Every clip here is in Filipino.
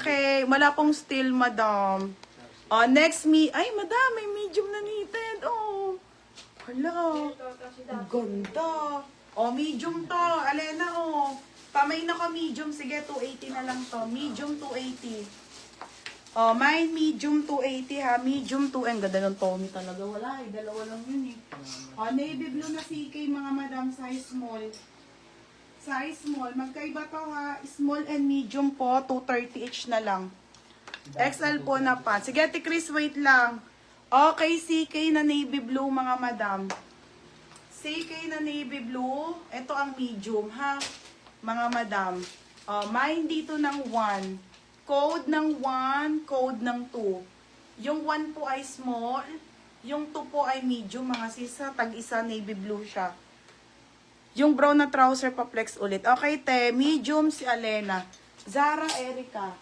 Okay, wala pong still, madam. Next ay, madam, may medium na knitted. Oh, hala. Ang ganda. Medium to. Alena, pamay na ko medium. Sige, 280 na lang to. Medium 280. Mine medium 280 ha. Medium 2. Ang ganda ng Tommy talaga. Wala eh. Dalawa lang yun eh. Navy blue na CK mga madam. Size small. Size small. Magkaiba to ha. Small and medium po. 230 each na lang. XL po na pa. Sige, Ate Chris, wait lang. Okay, CK na navy blue mga madam. CK na navy blue. Ito ang medium ha. Mga madam. Mine dito ng 1. Code ng 1, code ng 2. Yung 1 po ay small, yung 2 po ay medium, mga sisa, tag-isa navy blue siya. Yung brown na trouser pa flex ulit. Okay, te, medium si Alena. Zara, Erica.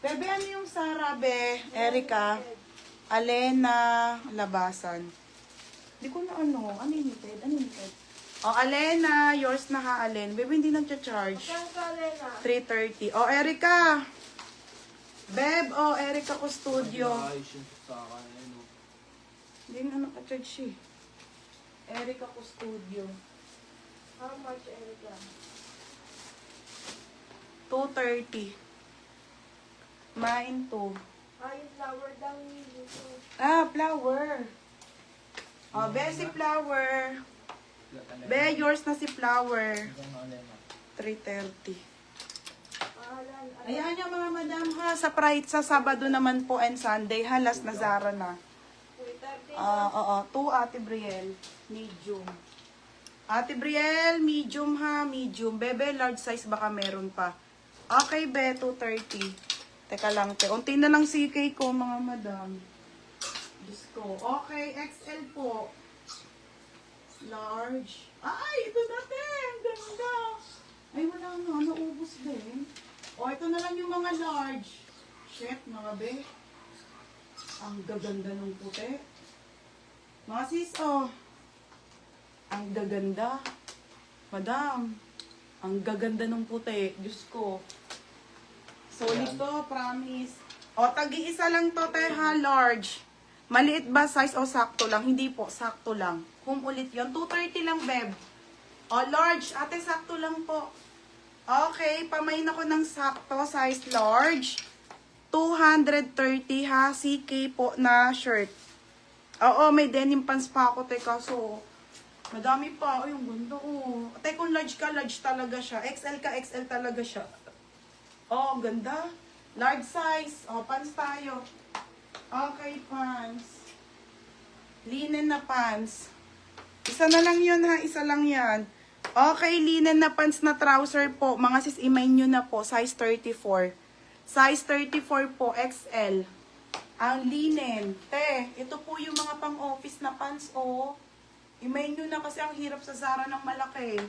Bebe, ano yung Zara, be? Erica, Alena, labasan. Hindi ko na ano yung knitted? Ano yung knitted? Alena, yours na ha, Alen. Bebe, hindi nag-charge. 330. Erica. Beb, Erica Custodio. Hindi na naka-charge siya. Erica Custodio. How much, Erica? 230. Mine 2. Yung flower daw dito. Flower. Be, si flower. Be, yours na si flower. 330. Ayan yung mga madam ha. Sa Pride, sa Sabado naman po and Sunday. Halas na Zara na. 2 Ate Brielle. Medium. Ate Brielle, medium ha. Medium. Bebe, large size baka meron pa. Okay, be, 230. Teka lang, te. Unti na lang CK ko, mga madam. Diyos ko. Okay, XL po. Large. Ay, ito natin. Ganda. Ay, wala nga. Naubos din. Ito na lang yung mga large. Shit, mga be. Ang gaganda ng puti. Mga sis, ang gaganda. Madam, ang gaganda ng puti. Diyos ko. Solid to, promise. Tagi-isa lang to, teha, large. Maliit ba size o sakto lang? Hindi po, sakto lang. Kung ulit yun, 230 lang, beb. Large, ate, sakto lang po. Okay, pamain ako ng sakto, size large. 230 ha, CK po na shirt. May denim pants pa ako, teka, so, madami pa. Yung ganda, Teka, kung large ka, large talaga siya. XL ka, XL talaga siya. Ganda. Large size. Pants tayo. Okay, pants. Linen na pants. Isa na lang yun ha, isa lang yan. Okay, linen na pants na trouser po. Mga sis, imay nyo na po. Size 34. Size 34 po, XL. Ang linen. Ito po yung mga pang-office na pants, Imay nyo na kasi ang hirap sa Zara ng malaki.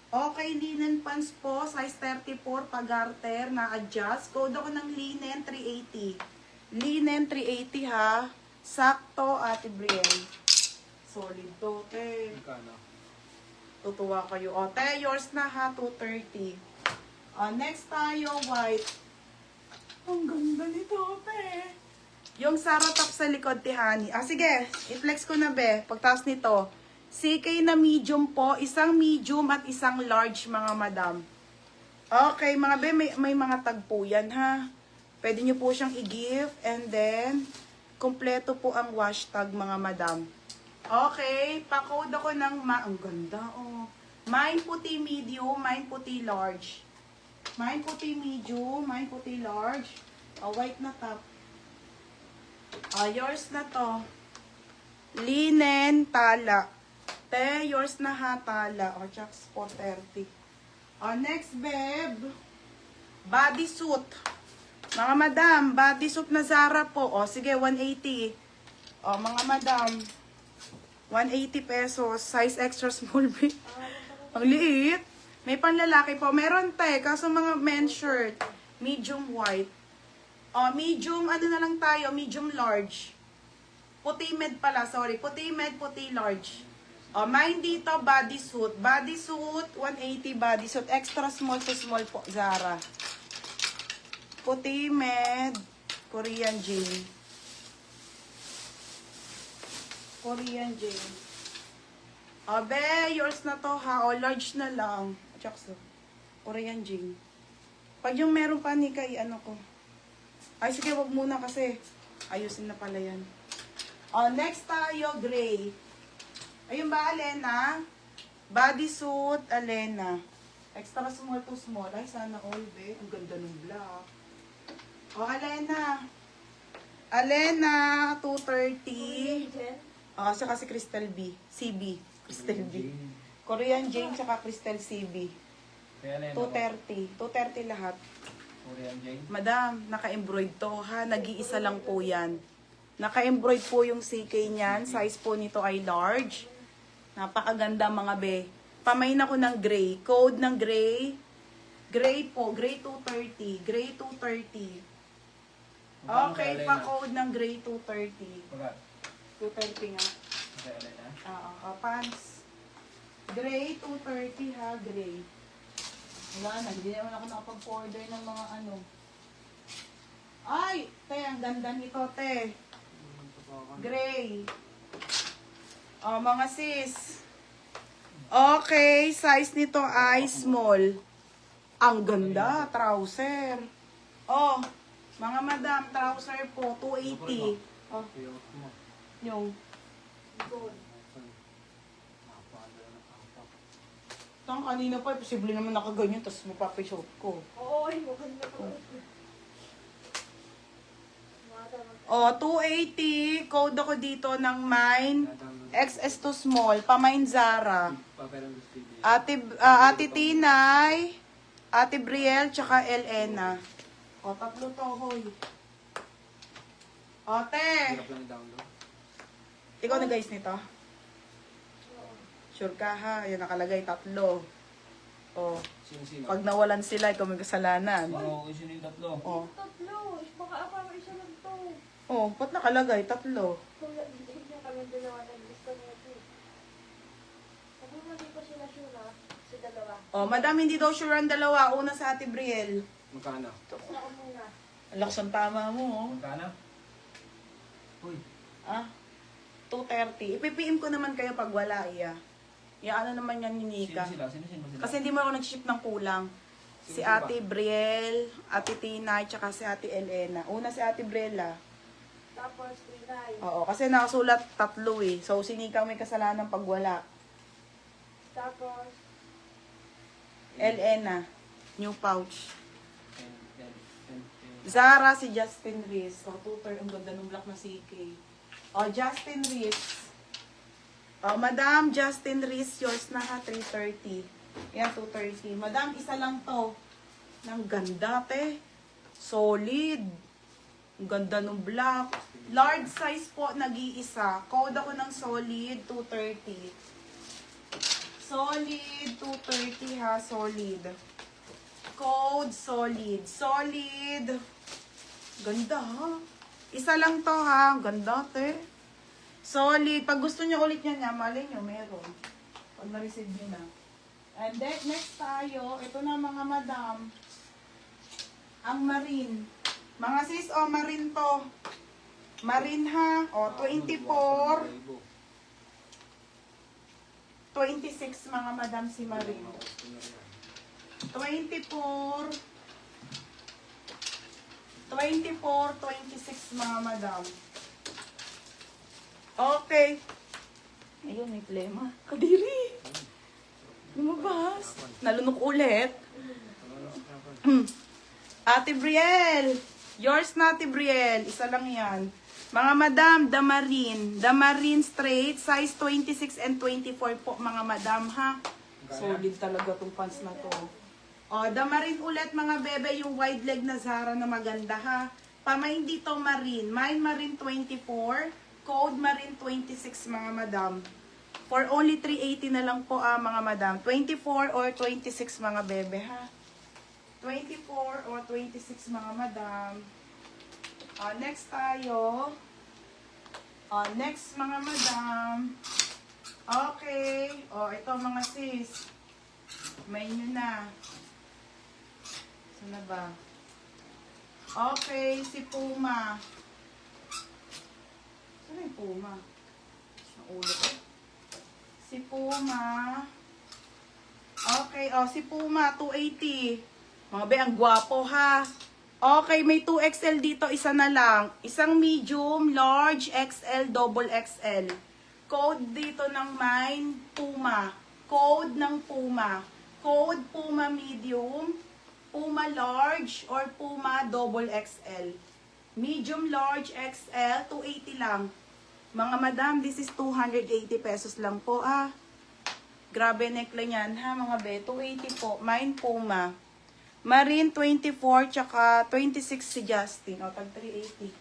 Okay, linen pants po. Size 34, pag-garter, na-adjust. Code ako ng linen, 380. Linen, 380 ha. Sakto, Ate Brielle. Solid to, te. Tutuwa kayo. Te, yours na ha, 230. Next tayo, white. Ang ganda nito, te. Yung Zara top sa likod, tihani. Sige, i-flex ko na, be. Pagtaas nito, CK na medium po. Isang medium at isang large, mga madam. Okay, mga be, may mga tagpo yan, ha. Pwede nyo po siyang i-give. And then, kompleto po ang wash tag, mga madam. Okay, pa-code ako ng ang ganda, Mine puti medium, mine puti large. Mine puti medium, mine puti large. White na top. Yours na to. Linen, tala. Te, yours na ha, tala. Chucks, 430. Next, beb. Bodysuit. Mga madam, bodysuit na Zara po. Sige, 180. Mga madam. 180 pesos. Size extra small, be. Ang liit. May panlalaki po. Meron, te. Kaso mga men's shirt. Medium white. Medium, ano na lang tayo? Medium large. Puti med pala, sorry. Puti med, puti large. Mine dito, bodysuit. Bodysuit, 180 bodysuit. Extra small to small po, Zara. Puti med. Korean jean. Korean jean. Abe, yours na to ha. O, large na lang. Chakso. Korean jean. Pag yung meron pa ni kay ano ko. Ay, sige, wag muna kasi. Ayusin na pala yan. O, next tayo, gray. Ayun ba, Alena? Bodysuit, Alena. Extra small to small. Ay, sana all, be. Ang ganda ng black. O, Alena. Alena, 230. Jen? Siya kasi Crystal B. CB. Crystal B. Korean Jane, tsaka Crystal CB. 230. 230 lahat. Korean Jane. Madam, naka-embroid to ha. Nag-iisa lang po yan. Naka-embroid po yung CK niyan. Size po nito ay large. Napakaganda mga be. Pamain ako ng gray. Code ng gray. Gray po. Gray 230. Gray 230. Okay, pa-code ng gray 230. Bagat. 230 nga. Okay, Alena. Oo, pants. Gray 230 ha, gray. Wala na, hindi naman ako nakapag-order ng mga ano. Ay, te, ang ganda nito, te. Gray. Mga sis. Okay, size nito ay small. Ang ganda, trouser. Mga madam, trouser po, 280. Yung. Gold. Tang kanina pa, posible naman nakaganyan, tapos mapapishoot ko. Oo, ay, maganda po. 280. Code ako dito ng mine. XS to small. Pamain Zara. Ate Tinay. Ate Brielle, tsaka Elena. Tatlo to, hoy. Te. Ikaw na guys nito? Sure ka ha? Yan nakalagay, tatlo. Sino-sino? Pag nawalan sila, ikaw may kasalanan. Oo, sino yung tatlo? Tatlo. Baka ako isa lang to. Ba't nakalagay? Tatlo. Kung hindi niya kami dalawa ng gusto niya ito. Sabi mo, hindi ko sila sure ha? Si dalawa. Madam, hindi daw sure ang dalawa. Una sa Ate Brielle. Magkano? Sa ako muna. Ang lakas ang tama mo, oh. Magkano? Uy. 230. Ipi-PM ko naman kayo pag wala, iya. Ano naman yan ni Nika. Sino sila? Sino sila? Kasi hindi mo ako nag-ship ng kulang. Si Ate Brielle, Ate Tina, tsaka si Ate Elena. Una si Ate Brielle, Tapos, Trinay. Oo, kasi nakasulat tatlo eh. So, si Nika may kasalanan pag wala. Tapos, Elena, new pouch. Zara, si Justin Reese. Tutor, ang ganda ng black na CK. Justin Reese. Madam, Justin Reese, yours na ha, 330. Yan, 230. Madam, isa lang to. Nang ganda, te. Solid. Ang ganda ng black. Large size po, nag-iisa. Code ako ng solid, 230. Solid, 230 ha, solid. Code, solid. Solid. Ganda ha. Isa lang to ha. Ganda, te. Solid. Pag gusto nyo ulit yan, malay nyo, meron. Pag na-receive nyo na. And then, next tayo, ito na mga madam. Ang marine. Mga sis, marine to. Marine ha. 24. 26 mga madam si marine. 24. 26 mga madam. Okay. Ayun, may plema. Kadiri. Lumabas. Nalunok ulit. Ate Brielle. Yours na, Ate Brielle. Isa lang yan. Mga madam, Damarin straight. Size 26 and 24 po, mga madam, ha? Solid talaga tong pants na to. Damarin ulit, mga bebe, yung wide leg na Zara na maganda, ha? Pamain dito, Mine Marine 24. Code Marine 26, mga madam. For only 380 na lang po, mga madam. 24 or 26, mga bebe, ha? 24 or 26, mga madam. Next tayo. Next, mga madam. Okay. Ito, mga sis. May nyo na. Saan na ba? Okay, si Puma. Saan yung Puma? Ang ulo ko. Si Puma. Okay, si Puma, 280. Mga be, ang gwapo ha. Okay, may 2XL dito, isa na lang. Isang medium, large, XL, double XL. Code dito ng mine, Puma. Code ng Puma. Code Puma medium, Puma large, or Puma double XL. Medium, large, XL, 280 lang. Mga madam, this is 280 pesos lang po Grabe neckline yan ha mga be. 280 po. Mine Puma. Marine 24 tsaka 26 si Justin. O, tag 380.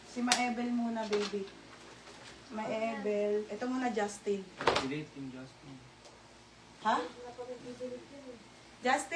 Si Maebel muna, baby. Maebel. Ito muna, Justin. Delete yung Justin. Ha? Wala pa rin bibilit yun eh. Justin?